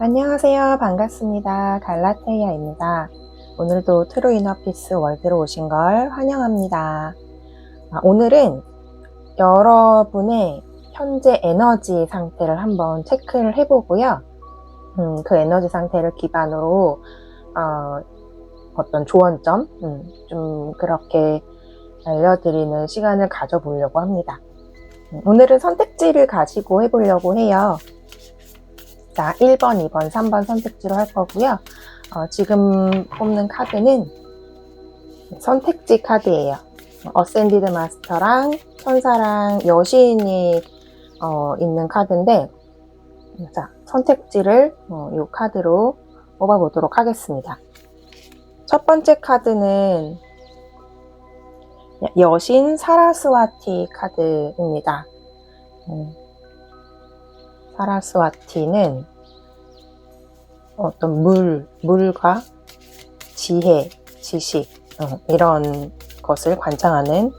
안녕하세요. 반갑습니다. 갈라테이아입니다. 오늘도 트루 이너피스 월드로 오신 걸 환영합니다. 오늘은 여러분의 현재 에너지 상태를 한번 체크를 해보고요. 그 에너지 상태를 기반으로 어떤 조언점 좀 그렇게 알려드리는 시간을 가져보려고 합니다. 오늘은 선택지를 가지고 해보려고 해요. 자, 1번, 2번, 3번 선택지로 할 거고요. 지금 뽑는 카드는 선택지 카드예요. 어센디드 마스터랑 천사랑 여신이 있는 카드인데, 자, 선택지를 이 카드로 뽑아보도록 하겠습니다. 첫 번째 카드는 여신 사라스와티 카드입니다. 사라스와티는 어떤 물과 지혜, 지식 이런 것을 관장하는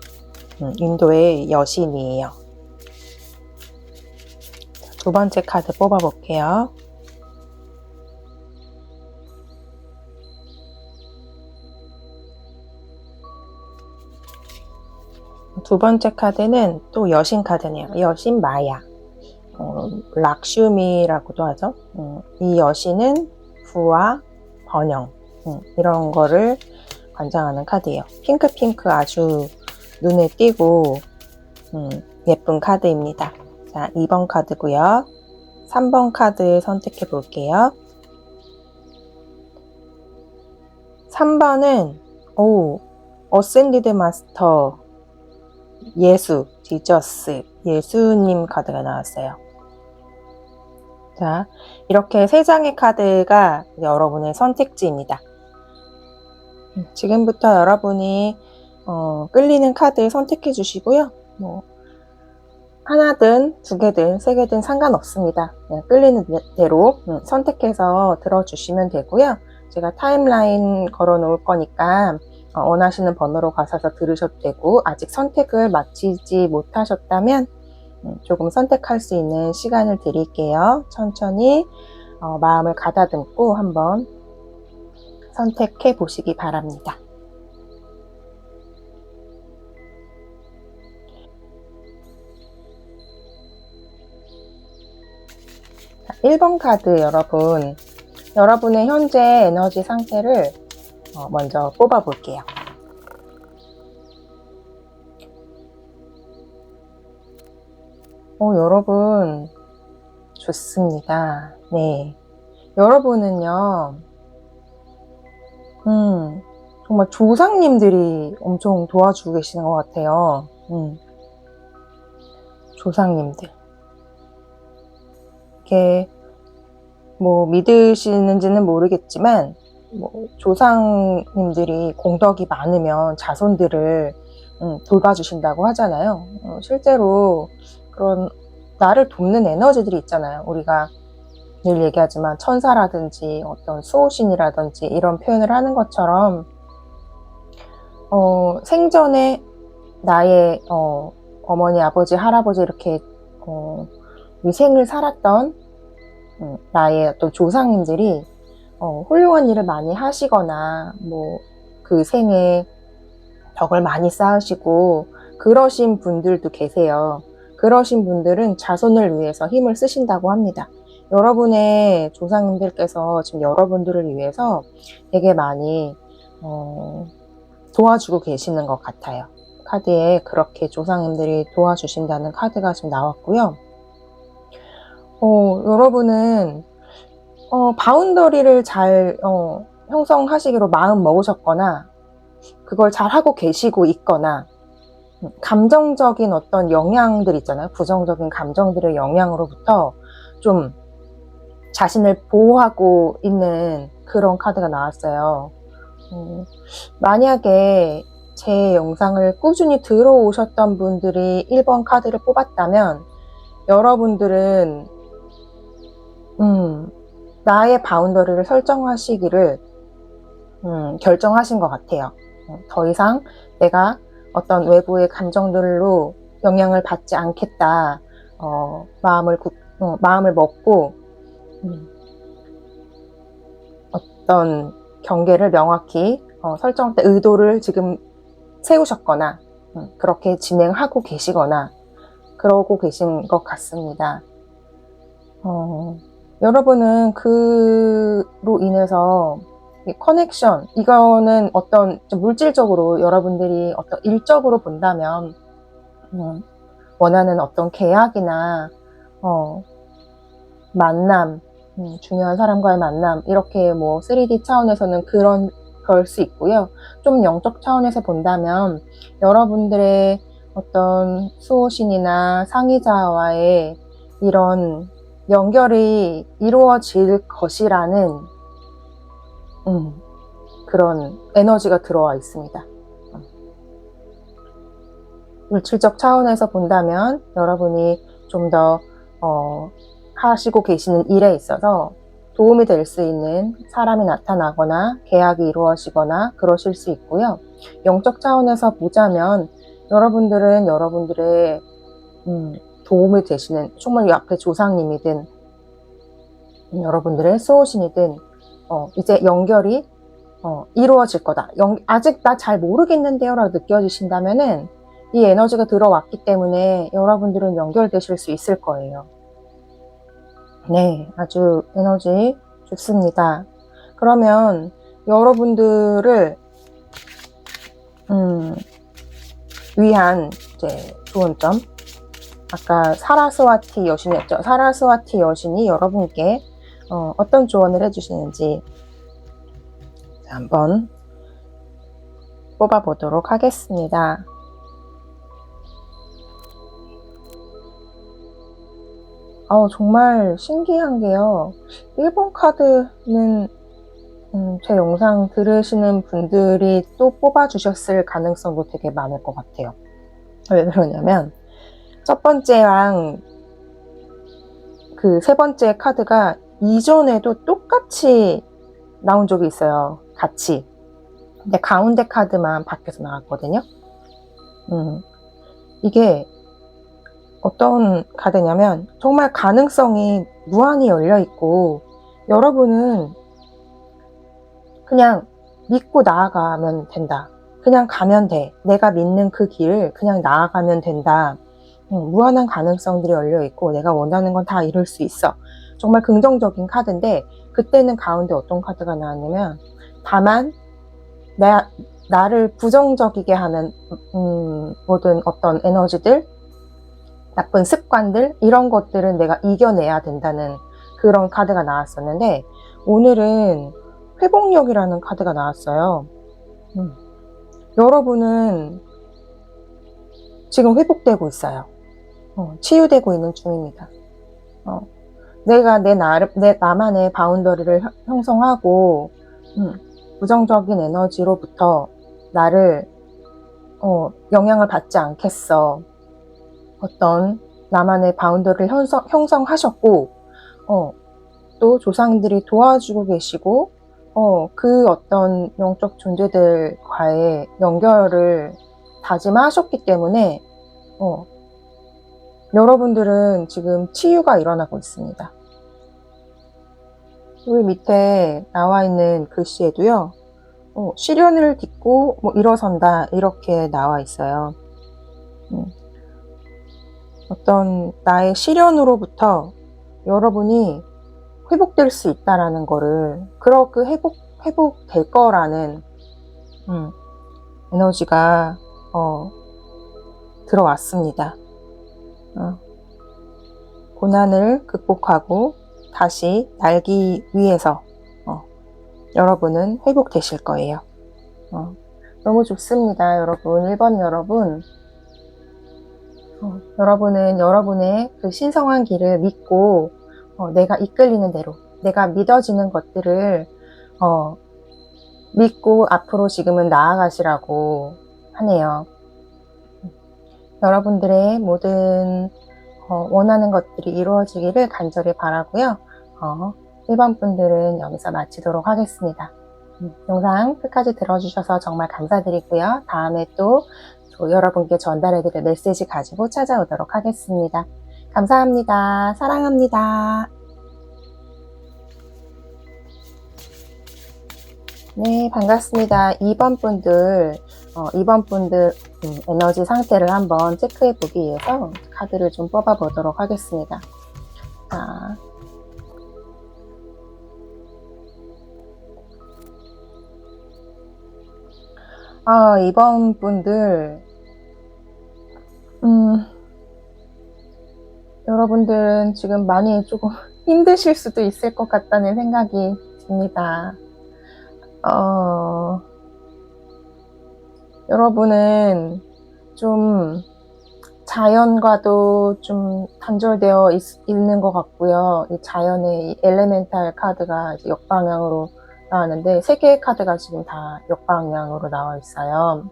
인도의 여신이에요. 두 번째 카드 뽑아볼게요. 두 번째 카드는 또 여신 카드네요. 여신 마야. 락슈미라고도 하죠. 이 여신은 부와 번영 이런 거를 관장하는 카드예요. 핑크 아주 눈에 띄고 예쁜 카드입니다. 자, 2번 카드고요. 3번 카드 선택해 볼게요. 3번은 어센디드 마스터 예수, 지저스, 예수님 카드가 나왔어요. 자, 이렇게 3장의 카드가 여러분의 선택지입니다. 지금부터 여러분이 끌리는 카드 선택해 주시고요. 뭐 하나든 2개든 3개든 상관없습니다. 끌리는 대로 선택해서 들어주시면 되고요. 제가 타임라인 걸어 놓을 거니까 원하시는 번호로 가셔서 들으셔도 되고, 아직 선택을 마치지 못하셨다면 조금 선택할 수 있는 시간을 드릴게요. 천천히 마음을 가다듬고 한번 선택해 보시기 바랍니다. 1번 카드 여러분의 현재 에너지 상태를 먼저 뽑아 볼게요. 여러분 좋습니다. 네, 여러분은요 정말 조상님들이 엄청 도와주고 계시는 것 같아요. 조상님들, 이게 뭐 믿으시는지는 모르겠지만 조상님들이 공덕이 많으면 자손들을 돌봐주신다고 하잖아요. 실제로 그런 나를 돕는 에너지들이 있잖아요. 우리가 늘 얘기하지만 천사라든지 어떤 수호신이라든지 이런 표현을 하는 것처럼 생전에 나의 어머니, 아버지, 할아버지 이렇게 위생을 살았던 나의 어떤 조상님들이 훌륭한 일을 많이 하시거나 뭐 그 생에 덕을 많이 쌓으시고 그러신 분들도 계세요. 그러신 분들은 자손을 위해서 힘을 쓰신다고 합니다. 여러분의 조상님들께서 지금 여러분들을 위해서 되게 많이 도와주고 계시는 것 같아요. 카드에 그렇게 조상님들이 도와주신다는 카드가 지금 나왔고요. 여러분은 바운더리를 잘 형성하시기로 마음 먹으셨거나 그걸 잘 하고 계시고 있거나, 감정적인 어떤 영향들 있잖아요. 부정적인 감정들의 영향으로부터 좀 자신을 보호하고 있는 그런 카드가 나왔어요. 만약에 제 영상을 꾸준히 들어오셨던 분들이 1번 카드를 뽑았다면 여러분들은 나의 바운더리를 설정하시기를 결정하신 것 같아요. 더 이상 내가 어떤 외부의 감정들로 영향을 받지 않겠다. 마음을 먹고 어떤 경계를 명확히 설정할 때 의도를 지금 세우셨거나 그렇게 진행하고 계시거나 그러고 계신 것 같습니다. 여러분은 그로 인해서 커넥션, 이거는 어떤 좀 물질적으로 여러분들이 어떤 일적으로 본다면 원하는 어떤 계약이나 만남, 중요한 사람과의 만남, 이렇게 뭐 3D 차원에서는 그럴 수 있고요. 좀 영적 차원에서 본다면 여러분들의 어떤 수호신이나 상의자와의 이런 연결이 이루어질 것이라는 그런 에너지가 들어와 있습니다. 물질적 차원에서 본다면 여러분이 좀 더 하시고 계시는 일에 있어서 도움이 될 수 있는 사람이 나타나거나 계약이 이루어지거나 그러실 수 있고요. 영적 차원에서 보자면 여러분들은 여러분들의 도움이 되시는, 정말 이 앞에 조상님이든 여러분들의 수호신이든 이제 연결이 이루어질 거다. 아직 나 잘 모르겠는데요 라고 느껴지신다면은 이 에너지가 들어왔기 때문에 여러분들은 연결되실 수 있을 거예요. 네, 아주 에너지 좋습니다. 그러면 여러분들을 위한 이제 좋은 점, 아까 사라스와티 여신이었죠. 사라스와티 여신이 여러분께 어떤 조언을 해주시는지 한번 뽑아보도록 하겠습니다. 정말 신기한 게요. 1번 카드는 제 영상 들으시는 분들이 또 뽑아주셨을 가능성도 되게 많을 것 같아요. 왜 그러냐면 첫 번째랑 그 세 번째 카드가 이전에도 똑같이 나온 적이 있어요. 같이. 근데 가운데 카드만 밖에서 나왔거든요. 이게 어떤 카드냐면 정말 가능성이 무한히 열려 있고 여러분은 그냥 믿고 나아가면 된다. 그냥 가면 돼. 내가 믿는 그 길을 그냥 나아가면 된다. 무한한 가능성들이 열려 있고 내가 원하는 건 다 이룰 수 있어. 정말 긍정적인 카드인데 그때는 가운데 어떤 카드가 나왔냐면 다만 나를 부정적이게 하는 모든 어떤 에너지들, 나쁜 습관들, 이런 것들은 내가 이겨내야 된다는 그런 카드가 나왔었는데 오늘은 회복력이라는 카드가 나왔어요. 여러분은 지금 회복되고 있어요. 치유되고 있는 중입니다. 내가 나만의 바운더리를 형성하고 부정적인 에너지로부터 나를 영향을 받지 않겠어. 어떤 나만의 바운더리를 형성하셨고 또 조상들이 도와주고 계시고 그 어떤 영적 존재들과의 연결을 다짐하셨기 때문에 여러분들은 지금 치유가 일어나고 있습니다. 여기 밑에 나와 있는 글씨에도요, 시련을 딛고 일어선다, 이렇게 나와 있어요. 어떤 나의 시련으로부터 여러분이 회복될 수 있다라는 거를, 그렇게 회복될 거라는 에너지가 들어왔습니다. 고난을 극복하고 다시 날기 위해서 여러분은 회복되실 거예요. 너무 좋습니다. 여러분, 1번 여러분. 여러분은 여러분의 그 신성한 길을 믿고 내가 이끌리는 대로, 내가 믿어지는 것들을 믿고 앞으로 지금은 나아가시라고 하네요. 여러분들의 모든 원하는 것들이 이루어지기를 간절히 바라고요. 1번 분들은 여기서 마치도록 하겠습니다. 영상 끝까지 들어주셔서 정말 감사드리고요. 다음에 또 여러분께 전달해드릴 메시지 가지고 찾아오도록 하겠습니다. 감사합니다. 사랑합니다. 네, 반갑습니다. 2번 분들, 2번 분들 에너지 상태를 한번 체크해 보기 위해서 카드를 좀 뽑아 보도록 하겠습니다. 자, 아, 2번 분들, 여러분들은 지금 많이 조금 힘드실 수도 있을 것 같다는 생각이 듭니다. 여러분은 좀 자연과도 좀 단절되어 있는 것 같고요. 이 자연의 이 엘레멘탈 카드가 이제 역방향으로 나왔는데, 세 개의 카드가 지금 다 역방향으로 나와 있어요.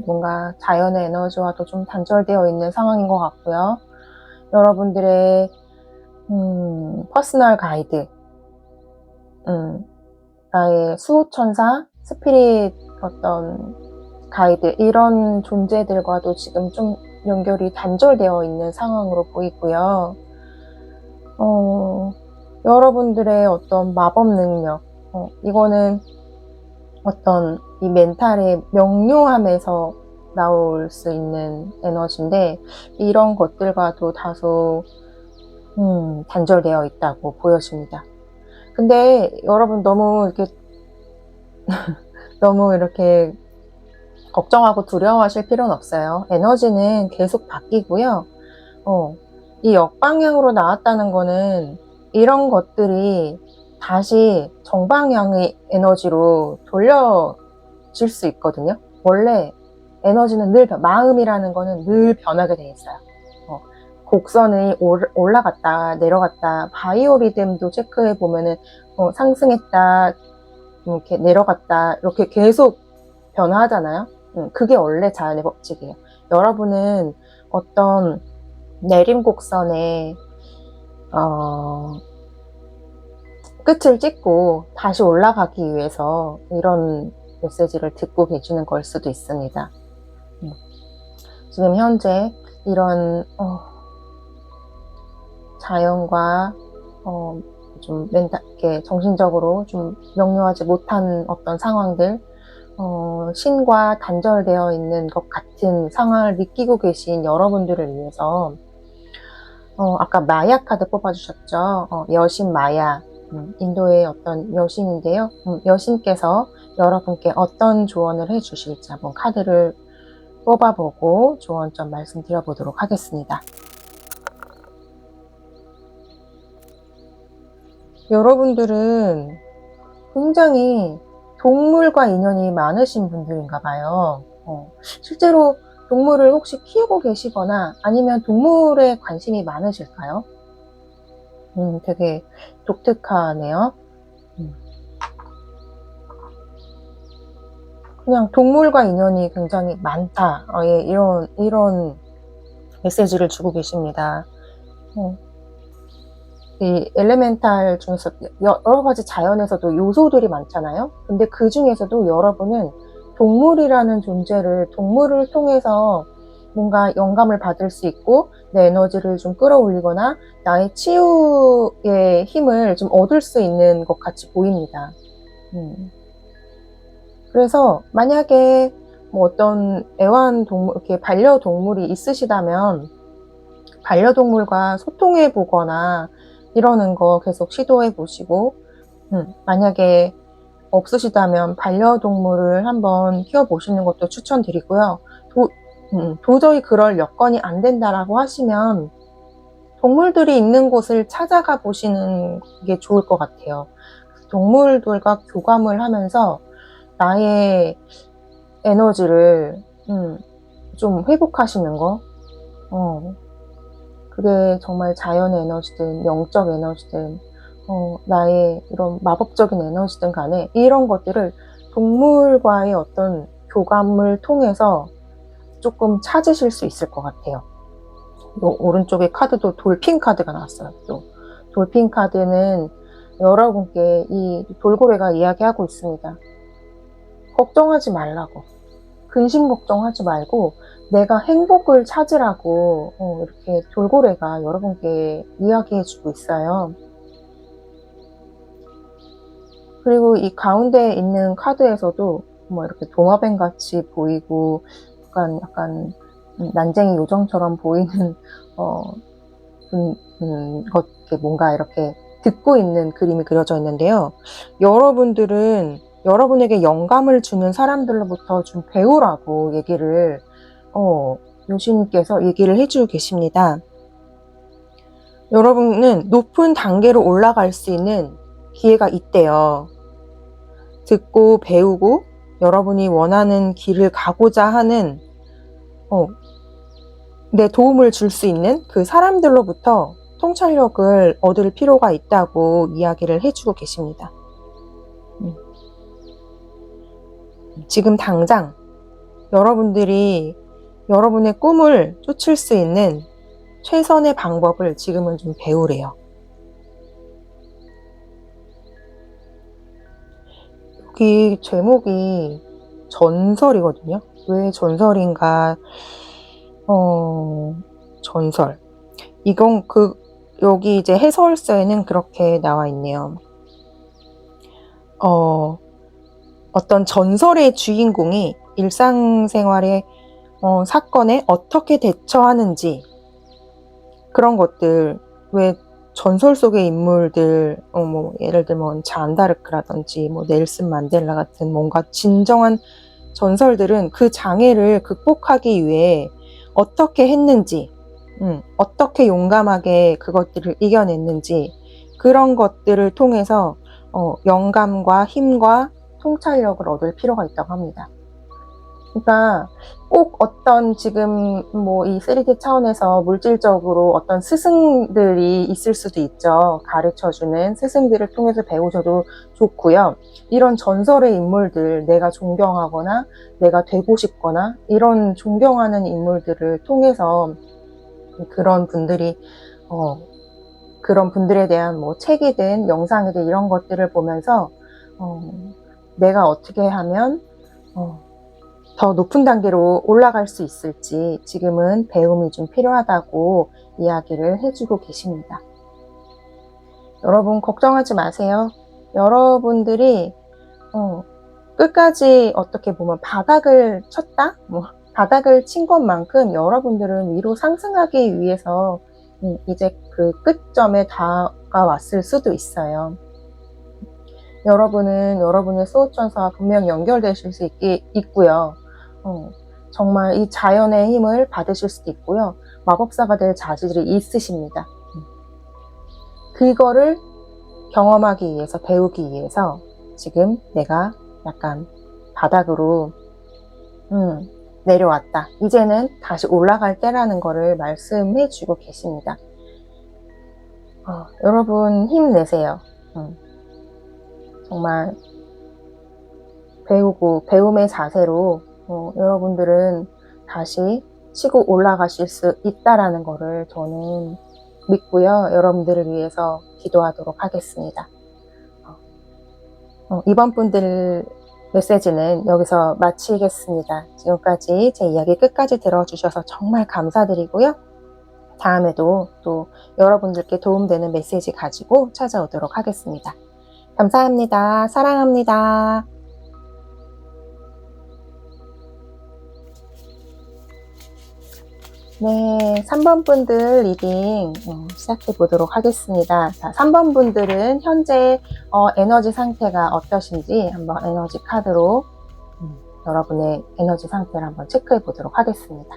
뭔가 자연의 에너지와도 좀 단절되어 있는 상황인 것 같고요. 여러분들의 퍼스널 가이드, 나의 수호천사, 스피릿 어떤 가이드, 이런 존재들과도 지금 좀 연결이 단절되어 있는 상황으로 보이고요. 여러분들의 어떤 마법 능력, 이거는 어떤 이 멘탈의 명료함에서 나올 수 있는 에너지인데, 이런 것들과도 다소 단절되어 있다고 보여집니다. 근데 여러분 너무 이렇게 걱정하고 두려워하실 필요는 없어요. 에너지는 계속 바뀌고요. 이 역방향으로 나왔다는 거는 이런 것들이 다시 정방향의 에너지로 돌려질 수 있거든요. 원래 에너지는 마음이라는 거는 늘 변하게 돼 있어요. 곡선이 올라갔다 내려갔다, 바이오리듬도 체크해 보면은 상승했다, 이렇게 내려갔다, 이렇게 계속 변화하잖아요. 그게 원래 자연의 법칙이에요. 여러분은 어떤 내림곡선에 끝을 찍고 다시 올라가기 위해서 이런 메시지를 듣고 계시는 걸 수도 있습니다. 지금 현재 이런 자연과 좀 정신적으로 좀 명료하지 못한 어떤 상황들, 신과 단절되어 있는 것 같은 상황을 느끼고 계신 여러분들을 위해서 아까 마야 카드 뽑아주셨죠. 여신 마야, 인도의 어떤 여신인데요. 여신께서 여러분께 어떤 조언을 해주실지 한번 카드를 뽑아보고 조언 좀 말씀드려보도록 하겠습니다. 여러분들은 굉장히 동물과 인연이 많으신 분들인가 봐요. 실제로 동물을 혹시 키우고 계시거나 아니면 동물에 관심이 많으실까요? 되게 독특하네요. 그냥 동물과 인연이 굉장히 많다, 이런 메시지를 주고 계십니다. 이 엘레멘탈 중에서 여러 가지 자연에서도 요소들이 많잖아요. 근데 그 중에서도 여러분은 동물이라는 존재를, 동물을 통해서 뭔가 영감을 받을 수 있고 내 에너지를 좀 끌어올리거나 나의 치유의 힘을 좀 얻을 수 있는 것 같이 보입니다. 그래서 만약에 뭐 어떤 애완동물, 이렇게 반려동물이 있으시다면 반려동물과 소통해 보거나 이러는 거 계속 시도해 보시고, 만약에 없으시다면 반려동물을 한번 키워보시는 것도 추천드리고요. 도저히 그럴 여건이 안 된다라고 하시면 동물들이 있는 곳을 찾아가 보시는 게 좋을 것 같아요. 동물들과 교감을 하면서 나의 에너지를 좀 회복하시는 거, 그게 정말 자연의 에너지든 영적 에너지든 나의 이런 마법적인 에너지든 간에 이런 것들을 동물과의 어떤 교감을 통해서 조금 찾으실 수 있을 것 같아요. 오른쪽에 카드도 돌핀 카드가 나왔어요. 또 돌핀 카드는 여러분께 이 돌고래가 이야기하고 있습니다. 걱정하지 말라고, 근심 걱정하지 말고 내가 행복을 찾으라고 이렇게 돌고래가 여러분께 이야기해주고 있어요. 그리고 이 가운데에 있는 카드에서도 뭐 이렇게 도마뱀 같이 보이고 약간 난쟁이 요정처럼 보이는 뭔가 이렇게 듣고 있는 그림이 그려져 있는데요. 여러분들은 여러분에게 영감을 주는 사람들로부터 좀 배우라고 얘기를 요신께서 얘기를 해주고 계십니다. 여러분은 높은 단계로 올라갈 수 있는 기회가 있대요. 듣고 배우고 여러분이 원하는 길을 가고자 하는 내 도움을 줄 수 있는 그 사람들로부터 통찰력을 얻을 필요가 있다고 이야기를 해주고 계십니다. 지금 당장 여러분들이 여러분의 꿈을 쫓을 수 있는 최선의 방법을 지금은 좀 배우래요. 여기 제목이 전설이거든요. 왜 전설인가? 전설. 이건 여기 이제 해설서에는 그렇게 나와 있네요. 어떤 전설의 주인공이 일상생활의 사건에 어떻게 대처하는지, 그런 것들, 왜 전설 속의 인물들, 예를 들면 잔다르크라든지 넬슨 만델라 같은 뭔가 진정한 전설들은 그 장애를 극복하기 위해 어떻게 했는지, 어떻게 용감하게 그것들을 이겨냈는지, 그런 것들을 통해서 영감과 힘과 통찰력을 얻을 필요가 있다고 합니다. 그러니까 꼭 어떤 지금 이 3D 차원에서 물질적으로 어떤 스승들이 있을 수도 있죠. 가르쳐주는 스승들을 통해서 배우셔도 좋고요. 이런 전설의 인물들, 내가 존경하거나 내가 되고 싶거나 이런 존경하는 인물들을 통해서 그런 분들이 그런 분들에 대한 책이든 영상이든 이런 것들을 보면서 내가 어떻게 하면 더 높은 단계로 올라갈 수 있을지 지금은 배움이 좀 필요하다고 이야기를 해주고 계십니다. 여러분 걱정하지 마세요. 여러분들이 끝까지 어떻게 보면 바닥을 쳤다? 바닥을 친 것만큼 여러분들은 위로 상승하기 위해서 이제 그 끝점에 다가왔을 수도 있어요. 여러분은 여러분의 수호천사와 분명 연결되실 수 있고요. 정말 이 자연의 힘을 받으실 수도 있고요. 마법사가 될 자질이 있으십니다. 그거를 경험하기 위해서, 배우기 위해서 지금 내가 약간 바닥으로 내려왔다. 이제는 다시 올라갈 때라는 거를 말씀해 주고 계십니다. 여러분 힘내세요. 정말 배움의 자세로 여러분들은 다시 치고 올라가실 수 있다라는 거를 저는 믿고요. 여러분들을 위해서 기도하도록 하겠습니다. 이번 분들 메시지는 여기서 마치겠습니다. 지금까지 제 이야기 끝까지 들어주셔서 정말 감사드리고요. 다음에도 또 여러분들께 도움되는 메시지 가지고 찾아오도록 하겠습니다. 감사합니다. 사랑합니다. 네, 3번 분들 리딩 시작해 보도록 하겠습니다. 자, 3번 분들은 현재 에너지 상태가 어떠신지 한번 에너지 카드로 여러분의 에너지 상태를 한번 체크해 보도록 하겠습니다.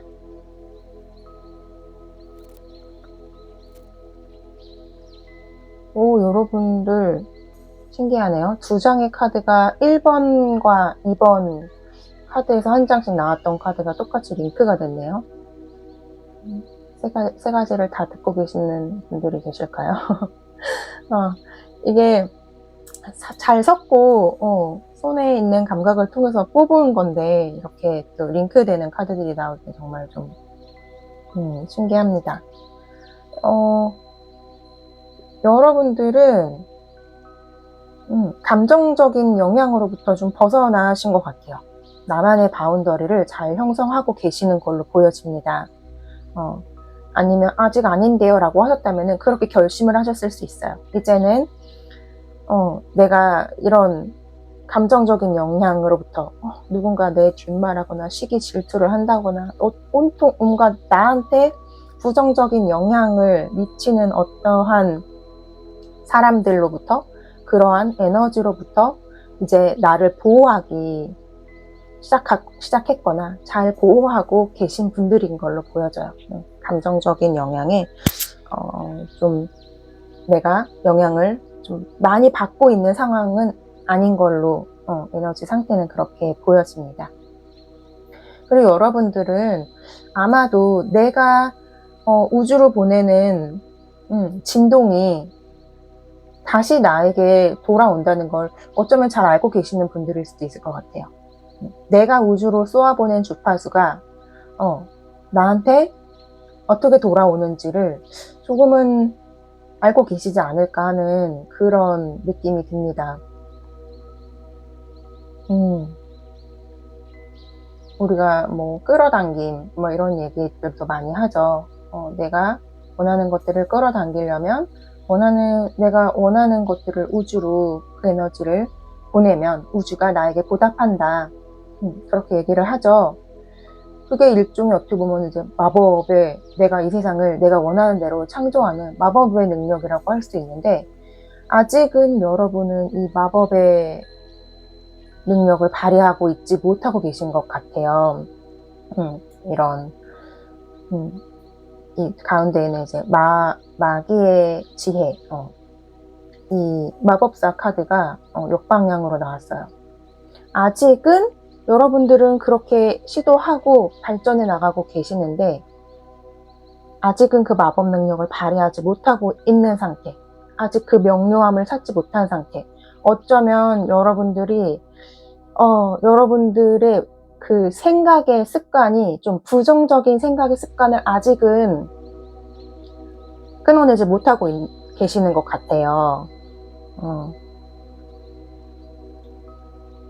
여러분들 신기하네요. 두 장의 카드가 1번과 2번 카드에서 한 장씩 나왔던 카드가 똑같이 링크가 됐네요. 세 가지를 다 듣고 계시는 분들이 계실까요? 이게 잘 섞고 손에 있는 감각을 통해서 뽑은 건데 이렇게 또 링크되는 카드들이 나올 때 정말 좀 신기합니다. 여러분들은 감정적인 영향으로부터 좀 벗어나신 것 같아요. 나만의 바운더리를 잘 형성하고 계시는 걸로 보여집니다. 아니면 아직 아닌데요 라고 하셨다면 그렇게 결심을 하셨을 수 있어요. 이제는 내가 이런 감정적인 영향으로부터 누군가 내 뒷말하거나 시기 질투를 한다거나 온통 온갖 나한테 부정적인 영향을 미치는 어떠한 사람들로부터, 그러한 에너지로부터 이제 나를 보호하기 시작했거나 잘 보호하고 계신 분들인 걸로 보여져요. 감정적인 영향에 좀 내가 영향을 좀 많이 받고 있는 상황은 아닌 걸로 에너지 상태는 그렇게 보여집니다. 그리고 여러분들은 아마도 내가 우주로 보내는 진동이 다시 나에게 돌아온다는 걸 어쩌면 잘 알고 계시는 분들일 수도 있을 것 같아요. 내가 우주로 쏘아보낸 주파수가 나한테 어떻게 돌아오는지를 조금은 알고 계시지 않을까 하는 그런 느낌이 듭니다. 우리가 뭐 끌어당김 뭐 이런 얘기들도 많이 하죠. 내가 원하는 것들을 끌어당기려면 내가 원하는 것들을 우주로 그 에너지를 보내면 우주가 나에게 보답한다. 그렇게 얘기를 하죠. 그게 일종의 어떻게 보면 이제 마법의, 내가 이 세상을 내가 원하는 대로 창조하는 마법의 능력이라고 할 수 있는데, 아직은 여러분은 이 마법의 능력을 발휘하고 있지 못하고 계신 것 같아요. 이런 이 가운데에는 이제 마기의 지혜, 이 마법사 카드가 역방향으로 나왔어요. 아직은 여러분들은 그렇게 시도하고 발전해 나가고 계시는데, 아직은 그 마법 능력을 발휘하지 못하고 있는 상태, 아직 그 명료함을 찾지 못한 상태. 어쩌면 여러분들이 여러분들의 그 생각의 습관이 좀 부정적인 생각의 습관을 아직은 끊어내지 못하고 계시는 것 같아요.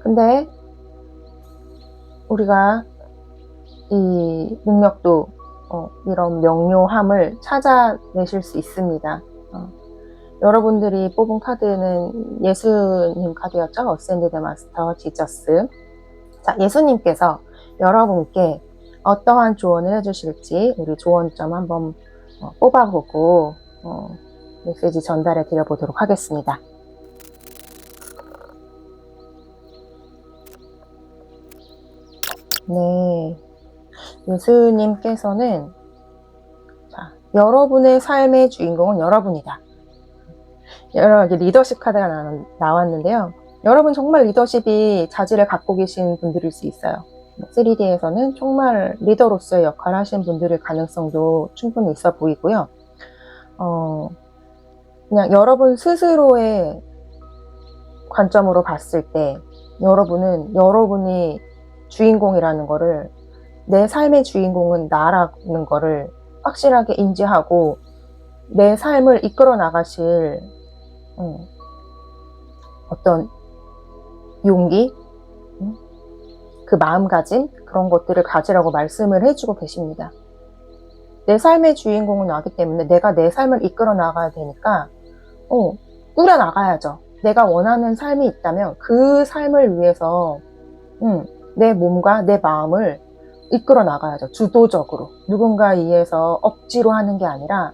근데 우리가 이 능력도 이런 명료함을 찾아내실 수 있습니다. 여러분들이 뽑은 카드는 예수님 카드였죠? 어센디드 마스터 지저스. 자, 예수님께서 여러분께 어떠한 조언을 해주실지 우리 조언점 한번 뽑아보고 메시지 전달해 드려보도록 하겠습니다. 네, 예수님께서는 자, 여러분의 삶의 주인공은 여러분이다. 여러 리더십 카드가 나왔는데요. 여러분 정말 리더십이 자질을 갖고 계신 분들일 수 있어요. 3D에서는 정말 리더로서의 역할을 하신 분들일 가능성도 충분히 있어 보이고요. 그냥 여러분 스스로의 관점으로 봤을 때 여러분은 여러분이 주인공이라는 거를, 내 삶의 주인공은 나라는 거를 확실하게 인지하고 내 삶을 이끌어 나가실 어떤 용기, 그 마음가짐, 그런 것들을 가지라고 말씀을 해주고 계십니다. 내 삶의 주인공은 나기 때문에 내가 내 삶을 이끌어 나가야 되니까 꾸려 나가야죠. 내가 원하는 삶이 있다면 그 삶을 위해서 내 몸과 내 마음을 이끌어 나가야죠. 주도적으로. 누군가에 의해서 억지로 하는 게 아니라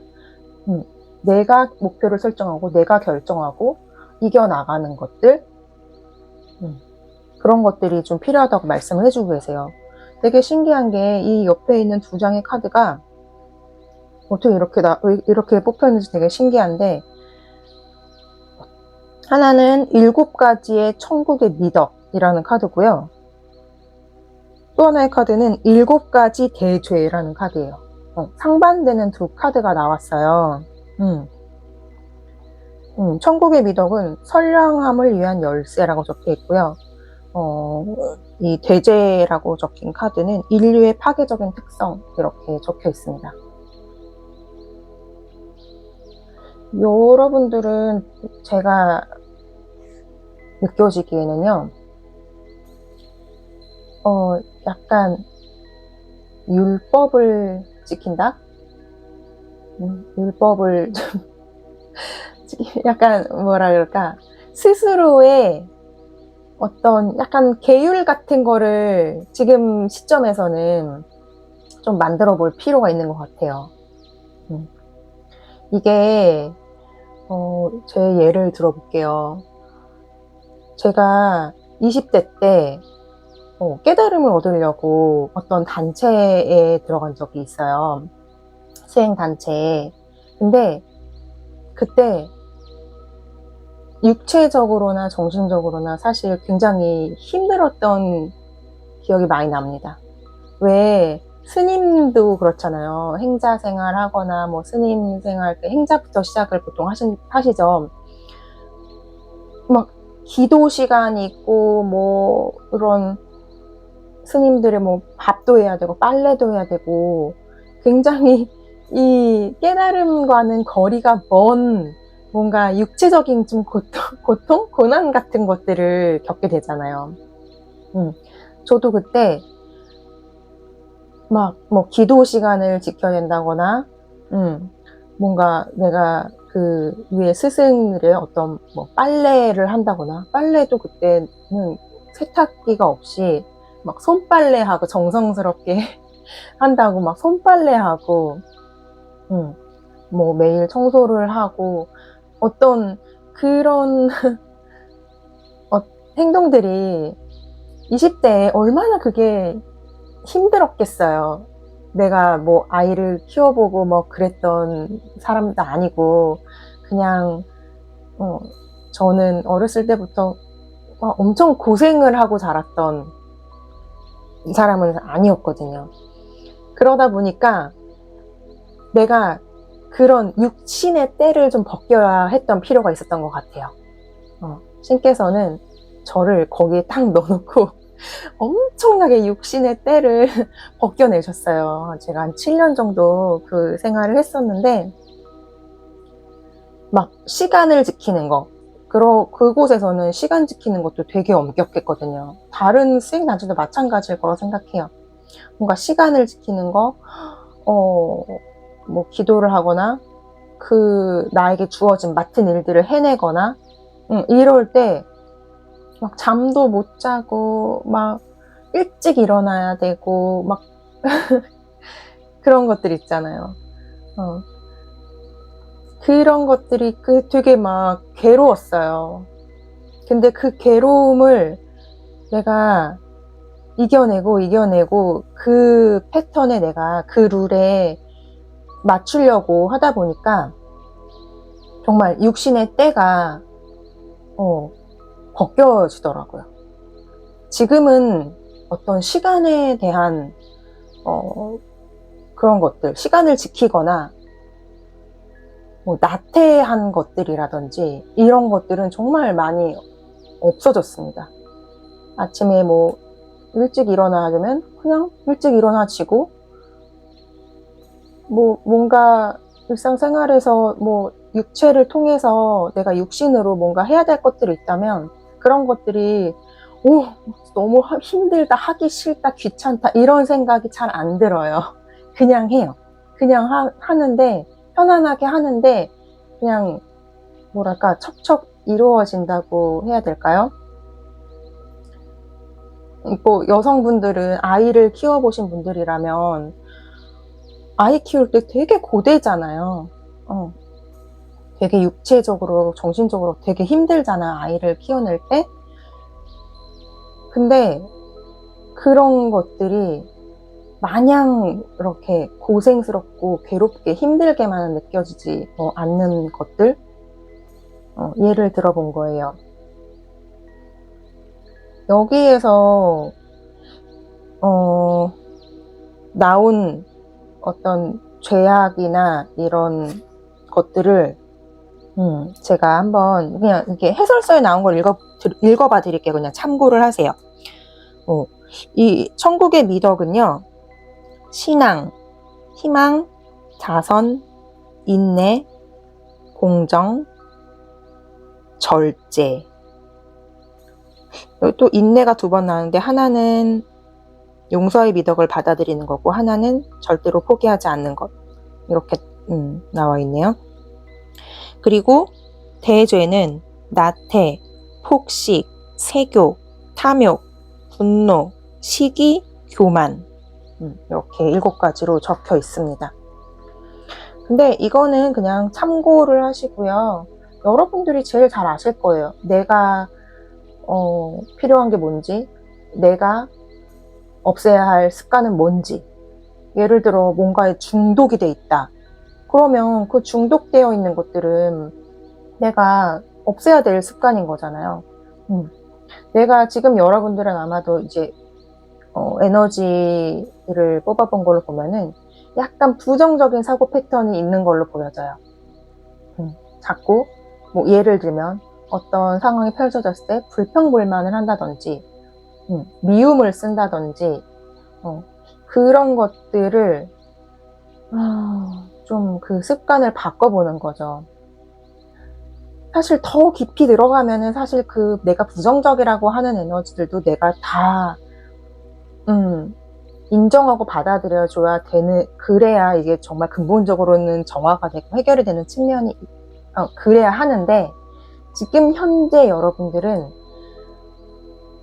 내가 목표를 설정하고 내가 결정하고 이겨나가는 것들, 그런 것들이 좀 필요하다고 말씀을 해주고 계세요. 되게 신기한 게 이 옆에 있는 두 장의 카드가 어떻게 이렇게 뽑혔는지 되게 신기한데, 하나는 7가지의 천국의 미덕이라는 카드고요. 또 하나의 카드는 7가지 대죄라는 카드예요. 상반되는 두 카드가 나왔어요. 천국의 미덕은 선량함을 위한 열쇠라고 적혀 있고요. 이 대죄라고 적힌 카드는 인류의 파괴적인 특성, 이렇게 적혀 있습니다. 여러분들은 제가 느껴지기에는요, 약간 율법을 지킨다? 율법을 좀 약간 뭐라 그럴까, 스스로의 어떤 약간 계율 같은 거를 지금 시점에서는 좀 만들어 볼 필요가 있는 것 같아요. 이게 제 예를 들어볼게요. 제가 20대 때 깨달음을 얻으려고 어떤 단체에 들어간 적이 있어요. 수행단체에. 근데 그때 육체적으로나 정신적으로나 사실 굉장히 힘들었던 기억이 많이 납니다. 왜 스님도 그렇잖아요. 행자 생활 하거나 뭐 스님 생활 때 행자부터 시작을 보통 하시죠. 막 기도 시간이 있고 뭐 그런 스님들의 뭐 밥도 해야 되고 빨래도 해야 되고 굉장히 이 깨달음과는 거리가 먼 뭔가 육체적인 좀 고통? 고난 같은 것들을 겪게 되잖아요. 저도 그때 막 뭐 기도 시간을 지켜야 된다거나 뭔가 내가 그 위에 스승들의 어떤 뭐 빨래를 한다거나, 빨래도 그때는 세탁기가 없이 막 손빨래하고 정성스럽게 한다고 막 손빨래하고 뭐 매일 청소를 하고 어떤 그런 행동들이 20대에 얼마나 그게 힘들었겠어요. 내가 뭐 아이를 키워보고 뭐 그랬던 사람도 아니고 그냥 저는 어렸을 때부터 엄청 고생을 하고 자랐던 사람은 아니었거든요. 그러다 보니까 내가 그런 육신의 때를 좀 벗겨야 했던 필요가 있었던 것 같아요. 신께서는 저를 거기에 딱 넣어놓고 엄청나게 육신의 때를 벗겨내셨어요. 제가 한 7년 정도 그 생활을 했었는데 막 시간을 지키는 거, 그곳에서는 시간 지키는 것도 되게 엄격했거든요. 다른 수행단체도 마찬가지일 거라고 생각해요. 뭔가 시간을 지키는 거, 뭐 기도를 하거나 나에게 주어진 맡은 일들을 해내거나 이럴 때 막 잠도 못 자고 막 일찍 일어나야 되고 막 그런 것들 있잖아요. 그런 것들이 되게 막 괴로웠어요. 근데 그 괴로움을 내가 이겨내고 그 패턴에 내가 그 룰에 맞추려고 하다 보니까 정말 육신의 때가 벗겨지더라고요. 지금은 어떤 시간에 대한 그런 것들, 시간을 지키거나 뭐 나태한 것들이라든지 이런 것들은 정말 많이 없어졌습니다. 아침에 뭐 일찍 일어나려면 그냥 일찍 일어나지고 뭐 뭔가 일상생활에서 뭐 육체를 통해서 내가 육신으로 뭔가 해야 될 것들이 있다면 그런 것들이 너무 힘들다, 하기 싫다, 귀찮다 이런 생각이 잘 안 들어요. 그냥 해요. 그냥 하는데 편안하게 하는데 그냥 뭐랄까 척척 이루어진다고 해야 될까요? 뭐 여성분들은 아이를 키워보신 분들이라면 아이 키울 때 되게 고되잖아요. 되게 육체적으로 정신적으로 되게 힘들잖아, 아이를 키워낼 때. 근데 그런 것들이 마냥 이렇게 고생스럽고 괴롭게 힘들게만 느껴지지 않는 것들, 예를 들어본 거예요. 여기에서 나온 어떤 죄악이나 이런 것들을 제가 한번 그냥 이렇게 해설서에 나온 걸 읽어봐 드릴게요. 그냥 참고를 하세요. 이 천국의 미덕은요, 신앙, 희망, 자선, 인내, 공정, 절제. 또 인내가 2번 나오는데 하나는 용서의 미덕을 받아들이는 거고 하나는 절대로 포기하지 않는 것. 이렇게 나와 있네요. 그리고 대죄는 나태, 폭식, 세교, 탐욕, 분노, 시기, 교만. 이렇게 7가지로 적혀 있습니다. 근데 이거는 그냥 참고를 하시고요. 여러분들이 제일 잘 아실 거예요. 내가 필요한 게 뭔지, 내가 없애야 할 습관은 뭔지. 예를 들어 뭔가에 중독이 돼 있다. 그러면 그 중독되어 있는 것들은 내가 없애야 될 습관인 거잖아요. 내가 지금 여러분들은 아마도 이제 에너지를 뽑아본 걸로 보면은 약간 부정적인 사고 패턴이 있는 걸로 보여져요. 자꾸 뭐 예를 들면 어떤 상황이 펼쳐졌을 때 불평불만을 한다든지 미움을 쓴다든지 그런 것들을 좀 그 습관을 바꿔보는 거죠. 사실 더 깊이 들어가면은 사실 그 내가 부정적이라고 하는 에너지들도 내가 다 인정하고 받아들여줘야 되는, 그래야 이게 정말 근본적으로는 정화가 되고 해결이 되는 측면이 그래야 하는데, 지금 현재 여러분들은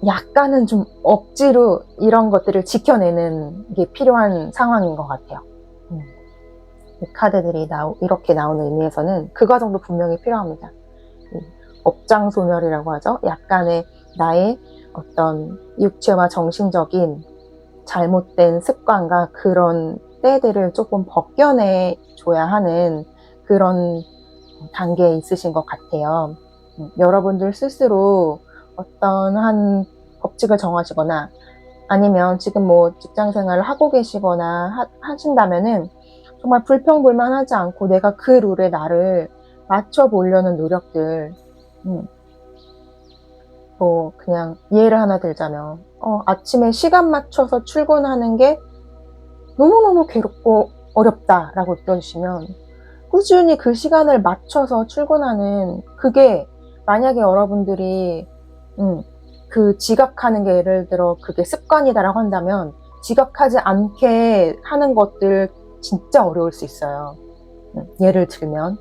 약간은 좀 억지로 이런 것들을 지켜내는 게 필요한 상황인 것 같아요. 이 카드들이 이렇게 나오는 의미에서는 그 과정도 분명히 필요합니다. 업장소멸이라고 하죠. 약간의 나의 어떤 육체와 정신적인 잘못된 습관과 그런 때들을 조금 벗겨내줘야 하는 그런 단계에 있으신 것 같아요. 여러분들 스스로 어떤 한 법칙을 정하시거나 아니면 지금 뭐 직장 생활을 하고 계시거나 하신다면은 정말 불평불만하지 않고 내가 그 룰에 나를 맞춰보려는 노력들, 뭐 그냥 예를 하나 들자면 아침에 시간 맞춰서 출근하는 게 너무너무 괴롭고 어렵다라고 느껴지시면 꾸준히 그 시간을 맞춰서 출근하는, 그게 만약에 여러분들이 그 지각하는 게 예를 들어 그게 습관이다라고 한다면 지각하지 않게 하는 것들 진짜 어려울 수 있어요. 예를 들면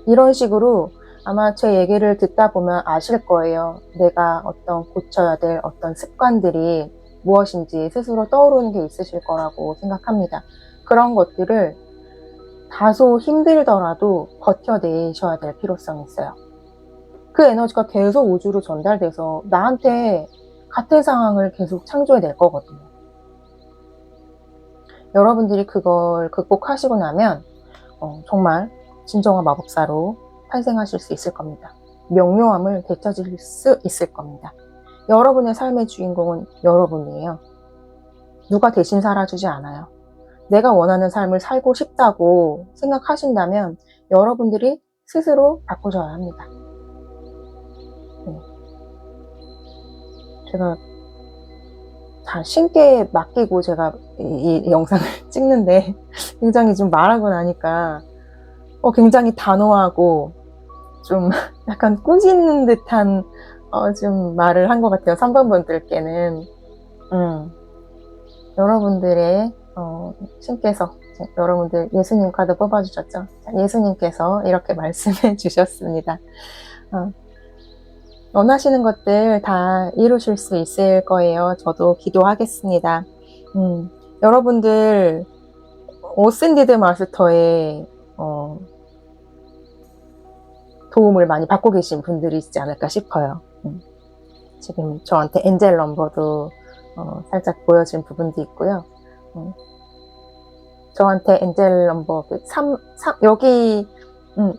이런 식으로 아마 제 얘기를 듣다 보면 아실 거예요. 내가 어떤 고쳐야 될 어떤 습관들이 무엇인지 스스로 떠오르는 게 있으실 거라고 생각합니다. 그런 것들을 다소 힘들더라도 버텨내셔야 될 필요성이 있어요. 그 에너지가 계속 우주로 전달돼서 나한테 같은 상황을 계속 창조해낼 거거든요. 여러분들이 그걸 극복하시고 나면 정말 진정한 마법사로 탄생하실 수 있을 겁니다. 명료함을 되찾을 수 있을 겁니다. 여러분의 삶의 주인공은 여러분이에요. 누가 대신 살아주지 않아요. 내가 원하는 삶을 살고 싶다고 생각하신다면 여러분들이 스스로 바꾸셔야 합니다. 제가 다 신께 맡기고 제가 이 영상을 찍는데 굉장히 좀 말하고 나니까 굉장히 단호하고 좀 약간 꾸짖는 듯한 좀 말을 한 것 같아요. 3번 분들께는. 여러분들의 신께서, 여러분들 예수님 카드 뽑아주셨죠? 예수님께서 이렇게 말씀해 주셨습니다. 원하시는 것들 다 이루실 수 있을 거예요. 저도 기도하겠습니다. 여러분들 어센디드 마스터의 도움을 많이 받고 계신 분들이지 않을까 싶어요. 지금 저한테 엔젤 넘버도 살짝 보여진 부분도 있고요. 저한테 엔젤 넘버 3, 여기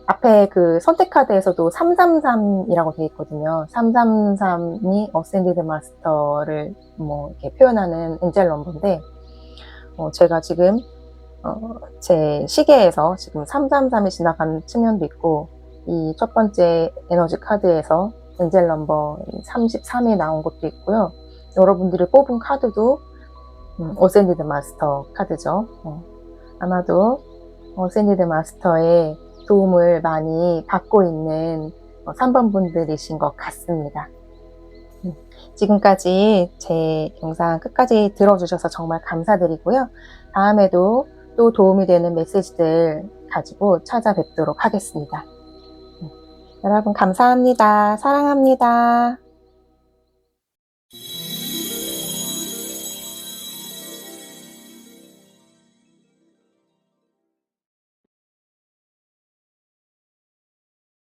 앞에 그 선택 카드에서도 333이라고 되어 있거든요. 333이 어센디드 마스터를 뭐 이렇게 표현하는 엔젤 넘버인데, 제가 지금 제 시계에서 지금 333이 지나간 측면도 있고, 이 첫 번째 에너지 카드에서 엔젤 넘버 33이 나온 것도 있고요. 여러분들이 뽑은 카드도 어센디드 마스터 카드죠. 아마도 어센디드 마스터의 도움을 많이 받고 있는 3번 분들이신 것 같습니다. 지금까지 제 영상 끝까지 들어주셔서 정말 감사드리고요. 다음에도 또 도움이 되는 메시지들 가지고 찾아뵙도록 하겠습니다. 여러분 감사합니다. 사랑합니다.